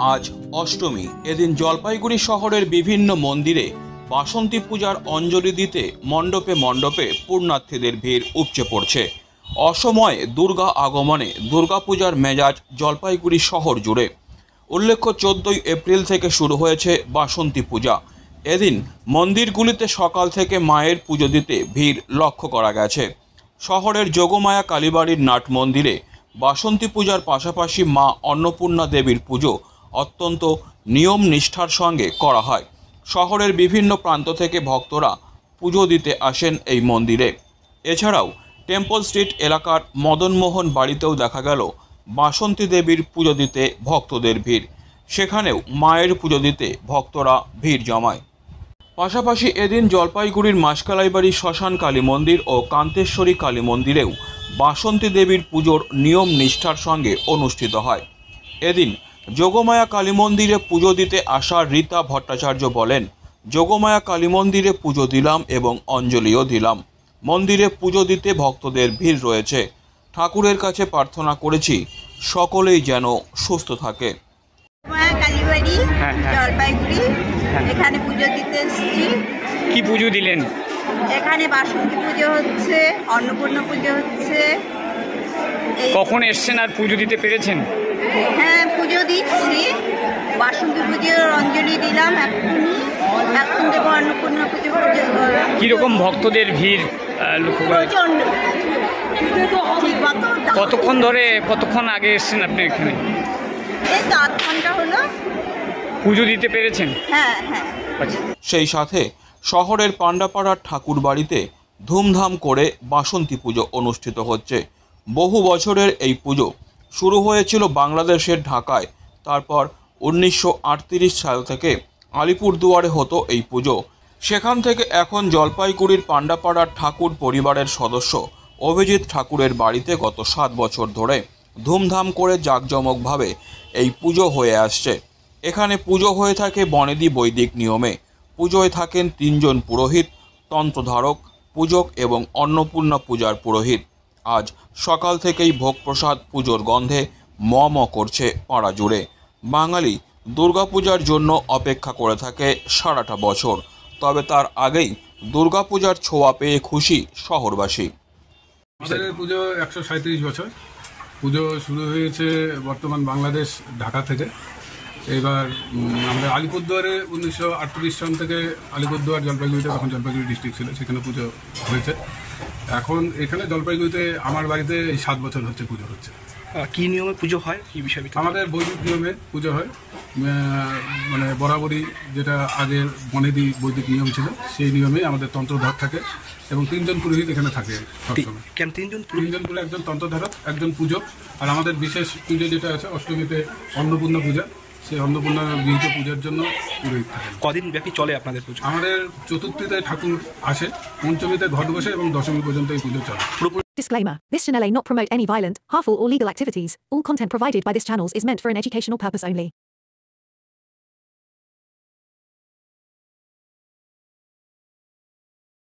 আজ অষ্টমী। এদিন জলপাইগুড়ি শহরের বিভিন্ন মন্দিরে বাসন্তী পূজার অঞ্জলি দিতে মণ্ডপে মণ্ডপে পুণ্যার্থীদের ভিড় উপচে পড়ছে। অসময়ে দুর্গা আগমনে দুর্গাপূজার মেজাজ জলপাইগুড়ি শহর জুড়ে। উল্লেখ্য 14ই এপ্রিল থেকে শুরু হয়েছে বাসন্তী পূজা। এদিন মন্দিরগুলিতে সকাল থেকে মায়ের পুজো দিতে ভিড় লক্ষ্য করা গেছে। শহরের যোগমায়া কালীবাড়ির নাট মন্দিরে বাসন্তী পূজার পাশাপাশি মা অন্নপূর্ণা দেবীর পুজো অত্যন্ত নিয়ম নিষ্ঠার সঙ্গে করা হয়। শহরের বিভিন্ন প্রান্ত থেকে ভক্তরা পুজো দিতে আসেন এই মন্দিরে। এছাড়াও টেম্পল স্ট্রিট এলাকার মদনমোহন বাড়িতেও দেখা গেল বাসন্তী দেবীর পুজো দিতে ভক্তদের ভিড়। সেখানেও মায়ের পুজো দিতে ভক্তরা ভিড় জমায়। পাশাপাশি এদিন জলপাইগুড়ির মাসকালাইবাড়ি শ্মশান কালী মন্দির ও কান্তেশ্বরী কালী মন্দিরেও বাসন্তী দেবীর পুজোর নিয়ম নিষ্ঠার সঙ্গে অনুষ্ঠিত হয়। এদিন যোগমায়া কালী মন্দিরে পুজো দিতে আসা রীতা ভট্টাচার্য বলেন, যোগমায়া কালী মন্দিরে পুজো দিলাম এবং অঞ্জলিও দিলাম। মন্দিরে পুজো দিতে ভক্তদের ভিড় রয়েছে। ঠাকুরের কাছে প্রার্থনা করেছি সকলেই যেন সুস্থ থাকে। কালীবাড়ি জলপাইগুড়ি, এখানে পুজো দিতে এসেছি। কি পুজো দিলেন? এখানে বাসন্তী পুজো হচ্ছে, অন্নপূর্ণা পুজো হচ্ছে। কখন এসছেন আর পুজো দিতে পেরেছেন? হ্যাঁ, পুজো দিচ্ছি। বাসন্তী পুজোর অঞ্জলি দিলাম, এখন দেবো অন্নপূর্ণা পুজো। কিরকম ভক্তদের ভিড় লক্ষ্য করা? কতক্ষণ আগে এসছেন আপনি এখানে? এই তো 8 ঘন্টা হলো। পুজো দিতে পেরেছেন? হ্যাঁ। সেই সাথে শহরের পান্ডাপাড়ার ঠাকুর বাড়িতে ধুমধাম করে বাসন্তী পুজো অনুষ্ঠিত হচ্ছে। বহু বছরের এই পুজো শুরু হয়েছিল বাংলাদেশের ঢাকায়। তারপর 1938 সাল থেকে আলিপুরদুয়ারে হতো এই পুজো। সেখান থেকে এখন জলপাইগুড়ির পান্ডাপাড়ার ঠাকুর পরিবারের সদস্য অভিজিৎ ঠাকুরের বাড়িতে গত 7 বছর ধরে ধুমধাম করে জাঁকজমকভাবে এই পুজো হয়ে আসছে। এখানে পুজো হয়ে থাকে বনেদি বৈদিক নিয়মে। পুজোয় থাকেন 3 জন পুরোহিত, তন্ত্রধারক, পূজক এবং অন্নপূর্ণা পূজার পুরোহিত। আজ সকাল থেকেই ভোগ প্রসাদ পুজোর গন্ধে ম করছে পাড়া জুড়ে। বাঙালি দুর্গাপূজার জন্য অপেক্ষা করে থাকে সারাটা বছর, তবে তার আগেই দুর্গাপূজার ছোঁয়া পেয়ে খুশি শহরবাসী। আমাদের পুজো 137 বছর। পুজো শুরু হয়েছে বর্তমান বাংলাদেশ ঢাকা থেকে। এবার আমরা আলিপুরদুয়ারে 1938 সন থেকে আলিপুরদুয়ার জলপাইগুড়িতে, তখন জলপাইগুড়ি ডিস্ট্রিক্ট ছিল, সেখানে পুজো হয়েছে। এখন এখানে জলপাইগুড়িতে আমার বাড়িতে এই 7 বছর হচ্ছে পুজো হচ্ছে। কি নিয়মে পুজো হয়, কি বিষয়? আমাদের বৈদিক নিয়মে পুজো হয়। মানে বরাবরই যেটা আগের বনেদি বৈদিক নিয়ম ছিল, সেই নিয়মেই আমাদের তন্ত্রধারক থাকে এবং 3 জন পুরোহিত এখানে থাকে সবসময়। কেন 3 জন? 3 জন পুরো, একজন তন্ত্রধারক, একজন পূজক। আর আমাদের বিশেষ পুজো যেটা আছে অষ্টমীতে অন্নপূর্ণা পূজা, সেই অন্নপূর্ণা বিহিত পূজার জন্য পুরোহিত থাকে। কদিন ব্যাপী চলে আপনাদের পুজো? আমাদের চতুর্থীতে ঠাকুর আসে, পঞ্চমীতে ঘট বসে এবং দশমী পর্যন্ত এই পুজো চলে। Disclaimer. This channel may not promote any violent, harmful or legal activities. All content provided by this channel is meant for an educational purpose only.